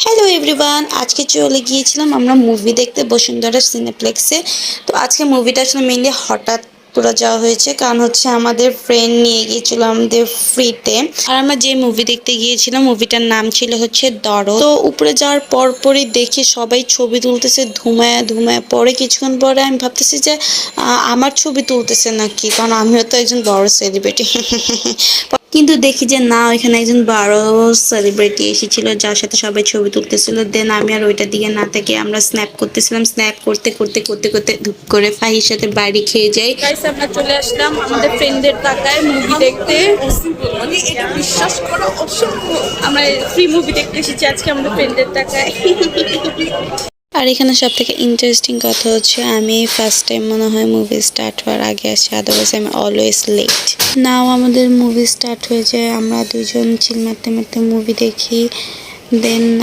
Hello everyone, আজকে চলে গিয়েছিলাম আমরা মুভি দেখতে বসুন্ধরা সিনেপ্লেক্সে। তো আজকে মুভিটা আসলে মেনলি হঠাৎ পুরো যাওয়া হয়েছে, কারণ হচ্ছে আমাদের ফ্রেন্ড নিয়ে গিয়েছিল আমাদের ফ্রিতে। আর আমরা যে মুভি দেখতে গিয়েছিলাম মুভিটার নাম ছিল হচ্ছে দরদ। তো উপরে যাওয়ার পরপরই দেখি সবাই ছবি তুলতেছে ধুমায়া ধুমায়া। পরে কিছুক্ষণ পরে আমি ভাবতেছি যে আমার ছবি তুলতেছে নাকি, কারণ আমিও তো একজন বড় সেলিব্রিটি। কিন্তু দেখি যে না, ওইখানে একজন বড় সেলিব্রিটি এসেছিল যার সাথে সবাই ছবি তুলতেছিল। দেন আমি আর ওইটার দিকে না থেকে আমরা স্ন্যাপ করতেছিলাম। স্ন্যাপ করতে করতে করতে করতে ধুপ করে ফাহির সাথে বাড়ি খেয়ে যাই। গাইস, আমরা চলে আসলাম আমাদের ফ্রেন্ডদের টাকায় মুভি দেখতে। মানে এটা বিশ্বাস করা অসম্ভব, আমরা ফ্রি মুভি দেখতে এসেছি আজকে আমাদের ফ্রেন্ডদের টাকায়। আর এখানে সব থেকে ইন্টারেস্টিং কথা হচ্ছে আমি ফার্স্ট টাইম মনে হয় মুভি স্টার্ট হওয়ার আগে আসি, আদারওয়াইজ আমি অলওয়েজ লেট। নাও আমাদের মুভি স্টার্ট হয়ে যায়, আমরা দুজন চিল মারতে মারতে মুভি দেখি। দেন